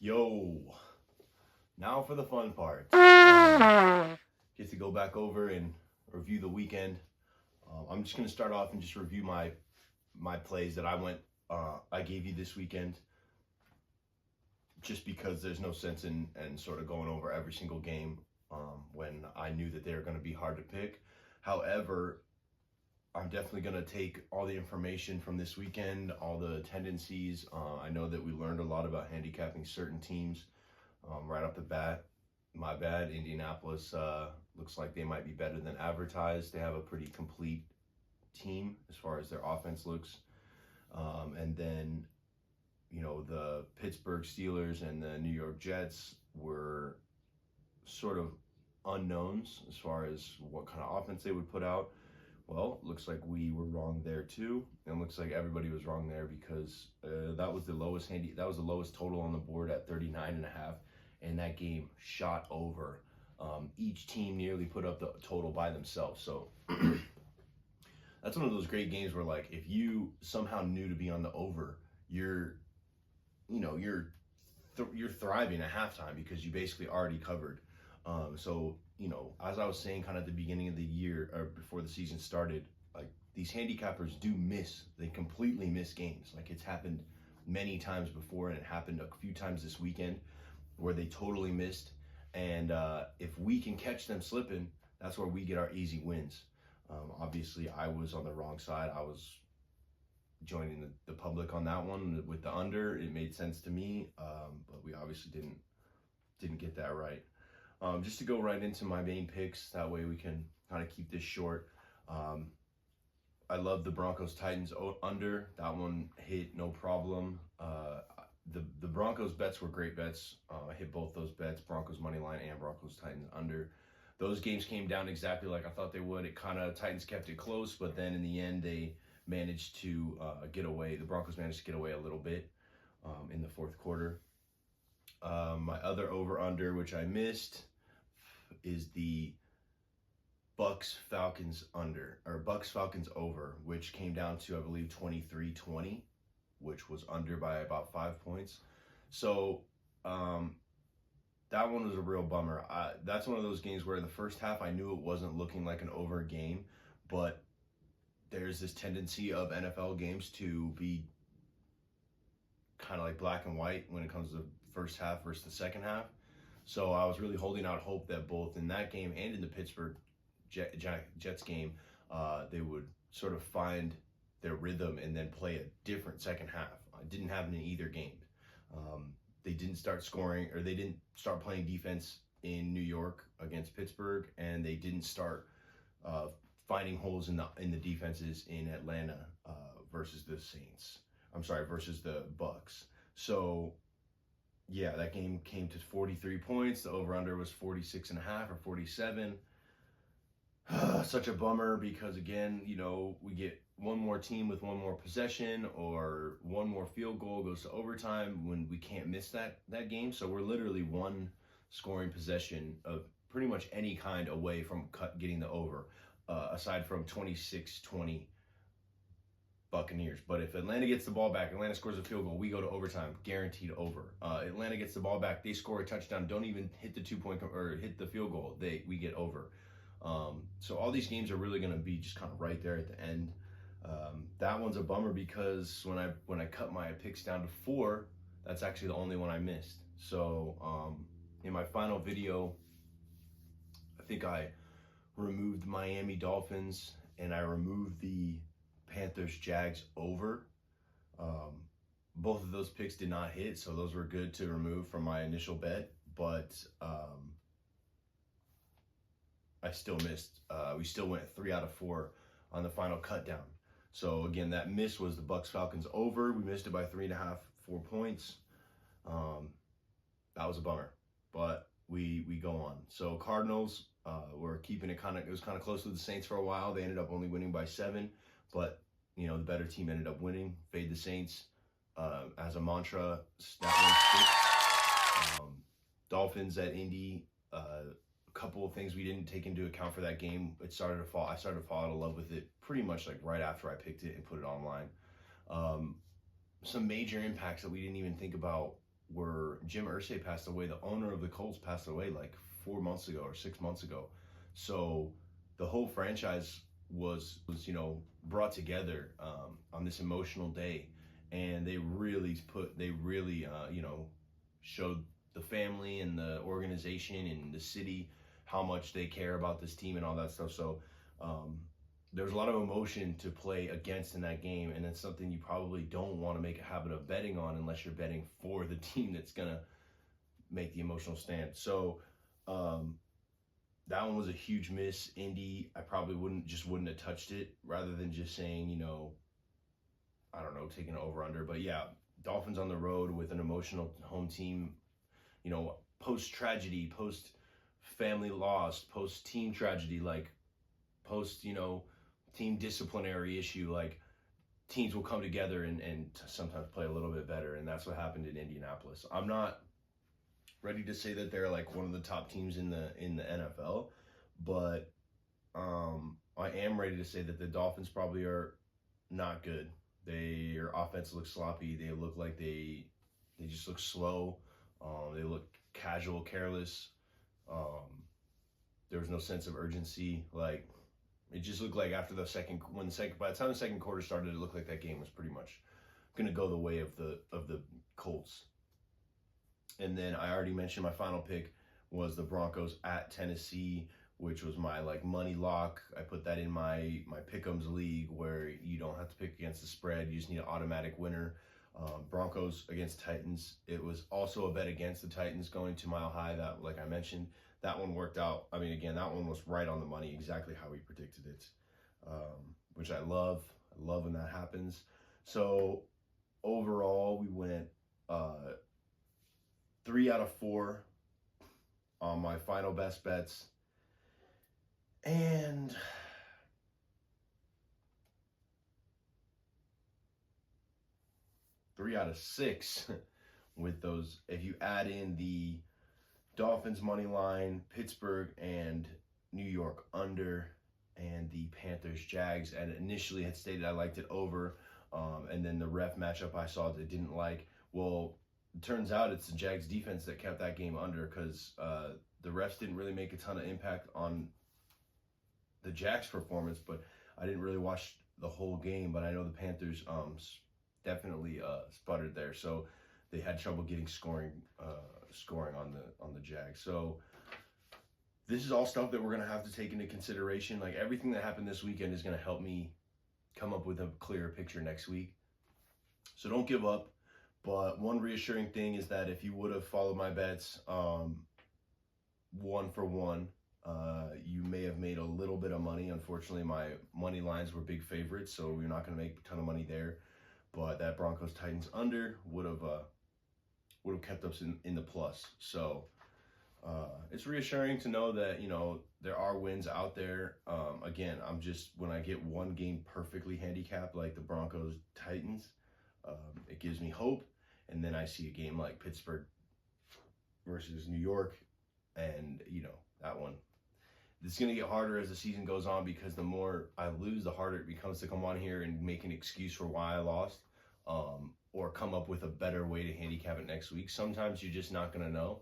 Yo, now for the fun part. Get to go back over and review the weekend. I'm just gonna start off and just review my plays that I gave you this weekend. Just because there's no sense in sort of going over every single game when I knew that they were going to be hard to pick. However, I'm definitely going to take all the information from this weekend, all the tendencies. I know that we learned a lot about handicapping certain teams right off the bat. My bad, Indianapolis looks like they might be better than advertised. They have a pretty complete team as far as their offense looks. And then, the Pittsburgh Steelers and the New York Jets were sort of unknowns as far as what kind of offense they would put out. Well, looks like we were wrong there too, and looks like everybody was wrong there because that was the lowest total on the board at 39.5, and that game shot over. Each team nearly put up the total by themselves. So that's one of those great games where, like, if you somehow knew to be on the over, you're thriving at halftime because you basically already covered. So as I was saying, kind of at the beginning of the year or before the season started, like, these handicappers they completely miss games. Like, it's happened many times before, and it happened a few times this weekend where they totally missed. And if we can catch them slipping, that's where we get our easy wins. Obviously, I was on the wrong side. I was joining the public on that one with the under. It made sense to me, but we obviously didn't get that right. Just to go right into my main picks, that way we can kind of keep this short. I love the Broncos Titans under. That one hit no problem. The Broncos bets were great bets. I hit both those bets, Broncos money line and Broncos Titans under. Those games came down exactly like I thought they would. Titans kept it close, but then in the end they managed to get away. The Broncos managed to get away a little bit in the fourth quarter. My other over-under, which I missed, is the Bucks-Falcons under, or Bucks-Falcons over, which came down to, I believe, 23-20, which was under by about 5 points. So that one was a real bummer. That's one of those games where the first half I knew it wasn't looking like an over game, but there's this tendency of NFL games to be kind of like black and white when it comes to the first half versus the second half. So I was really holding out hope that both in that game and in the Pittsburgh Jets game, they would sort of find their rhythm and then play a different second half. It didn't happen in either game. They didn't start scoring, or they didn't start playing defense in New York against Pittsburgh, and they didn't start finding holes in the defenses in Atlanta versus the Bucks. So yeah, that game came to 43 points. The over-under was 46.5 or 47. Such a bummer because, again, we get one more team with one more possession or one more field goal goes to overtime when we can't miss that game. So we're literally one scoring possession of pretty much any kind away from getting the over, aside from 26-20 Buccaneers. But if Atlanta gets the ball back, Atlanta scores a field goal, we go to overtime, guaranteed over. Atlanta gets the ball back, they score a touchdown, don't even hit the 2-point or hit the field goal, we get over. So all these games are really going to be just kind of right there at the end. That one's a bummer because when I cut my picks down to 4, that's actually the only one I missed. So in my final video, I think I removed Miami Dolphins and I removed the Panthers Jags over. Both of those picks did not hit, so those were good to remove from my initial bet, but I still missed. We still went 3 out of 4 on the final cut down. So again, that miss was the Bucks Falcons over. We missed it by 3.5, 4 points. That was a bummer, but we go on. So Cardinals were keeping it it was kind of close with the Saints for a while. They ended up only winning by 7, but the better team ended up winning. Fade the Saints as a mantra. That one sticks. Dolphins at Indy. A couple of things we didn't take into account for that game. I started to fall out of love with it pretty much like right after I picked it and put it online. Some major impacts that we didn't even think about were Jim Irsay passed away. The owner of the Colts passed away like 4 months ago or 6 months ago. So the whole franchise was brought together on this emotional day, and they really showed the family and the organization and the city how much they care about this team and all that stuff. So there's a lot of emotion to play against in that game, and it's something you probably don't want to make a habit of betting on unless you're betting for the team that's gonna make the emotional stand. So that one was a huge miss. Indy, I probably wouldn't have touched it rather than just saying, I don't know, taking an over under. But yeah, Dolphins on the road with an emotional home team, post tragedy, post family loss, post team tragedy, like post, team disciplinary issue, like teams will come together and sometimes play a little bit better. And that's what happened in Indianapolis. I'm not ready to say that they're like one of the top teams in the NFL, but I am ready to say that the Dolphins probably are not good. Their offense looks sloppy. They look like they just look slow. They look casual, careless. There was no sense of urgency. Like, it just looked like after by the time the second quarter started, it looked like that game was pretty much going to go the way of the Colts. And then I already mentioned my final pick was the Broncos at Tennessee, which was my money lock. I put that in my Pick'ems league where you don't have to pick against the spread. You just need an automatic winner. Broncos against Titans. It was also a bet against the Titans going to Mile High. That, like I mentioned, that one worked out. I mean, again, that one was right on the money, exactly how we predicted it, which I love. I love when that happens. So overall, we went 3 out of 4 on my final best bets. And three out of 6 with those. If you add in the Dolphins money line, Pittsburgh and New York under, and the Panthers Jags, and initially had stated I liked it over, and then the ref matchup I saw that I didn't like. Well, it turns out it's the Jags defense that kept that game under, because the refs didn't really make a ton of impact on the Jags performance, but I didn't really watch the whole game, but I know the Panthers definitely sputtered there, so they had trouble getting scoring on the Jags. So this is all stuff that we're going to have to take into consideration. Like, everything that happened this weekend is going to help me come up with a clearer picture next week. So don't give up. But one reassuring thing is that if you would have followed my bets one for one, you may have made a little bit of money. Unfortunately, my money lines were big favorites, so we're not going to make a ton of money there. But that Broncos Titans under would have kept us in the plus. So it's reassuring to know that there are wins out there. Again, when I get one game perfectly handicapped like the Broncos Titans, it gives me hope. And then I see a game like Pittsburgh versus New York, and that one. It's going to get harder as the season goes on, because the more I lose, the harder it becomes to come on here and make an excuse for why I lost, or come up with a better way to handicap it next week. Sometimes you're just not going to know.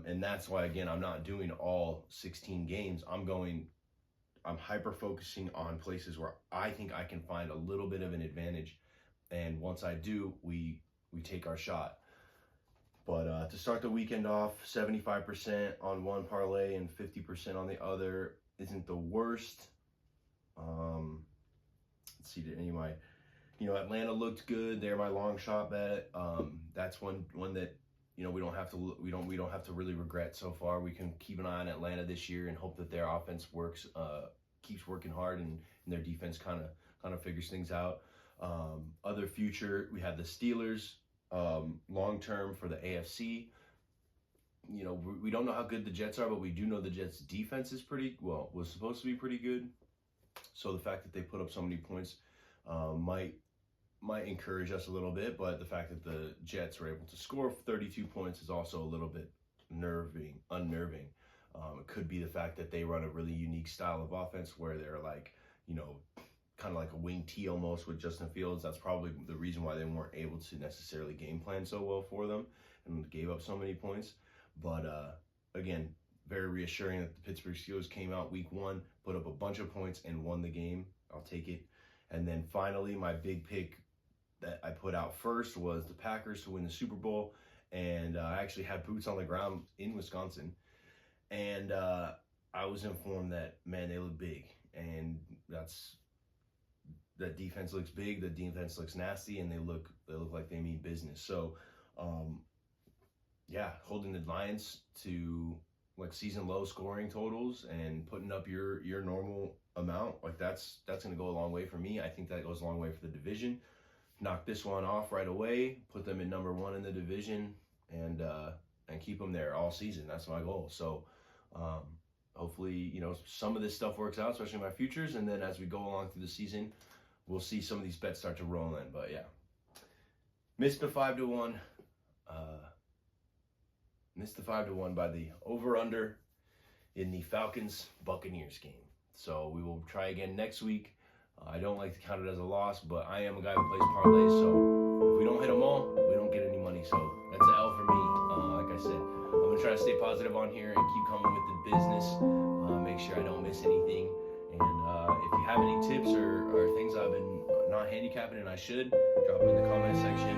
And that's why, again, I'm not doing all 16 games. I'm hyper-focusing on places where I think I can find a little bit of an advantage. And once I do, we take our shot. But to start the weekend off, 75% on one parlay and 50% on the other isn't the worst. Let's see, did any of my, Atlanta looked good. They're my long shot bet. That's one that we don't have to really regret so far. We can keep an eye on Atlanta this year and hope that their offense keeps working hard, and their defense kind of figures things out. Other future, we have the Steelers. Long term for the AFC, we don't know how good the Jets are, but we do know the Jets defense is was supposed to be pretty good. So the fact that they put up so many points might encourage us a little bit, but the fact that the Jets were able to score 32 points is also a little bit unnerving. It could be the fact that they run a really unique style of offense where they're kind of like a wing T almost with Justin Fields. That's probably the reason why they weren't able to necessarily game plan so well for them. and gave up so many points. But again, very reassuring that the Pittsburgh Steelers came out week 1, put up a bunch of points, and won the game. I'll take it. And then finally, my big pick that I put out first was the Packers to win the Super Bowl. And I actually had boots on the ground in Wisconsin. And I was informed that, man, they look big. And that defense looks big, the defense looks nasty, and they look like they mean business. So, holding the Lions to like season low scoring totals and putting up your normal amount, like that's going to go a long way for me. I think that goes a long way for the division. Knock this one off right away, put them in number 1 in the division, and keep them there all season. That's my goal. So hopefully, some of this stuff works out, especially my futures, and then as we go along through the season, we'll see some of these bets start to roll in. But yeah, missed the 5-1. Missed the 5-1 by the over/under in the Falcons-Buccaneers game. So we will try again next week. I don't like to count it as a loss, but I am a guy who plays parlays, so if we don't hit them all, we don't get any money. So that's an L for me. Like I said, I'm going to try to stay positive on here and keep coming with the business. Make sure I don't miss anything. And if you have any tips or things I've been not handicapping and I should, drop them in the comment section.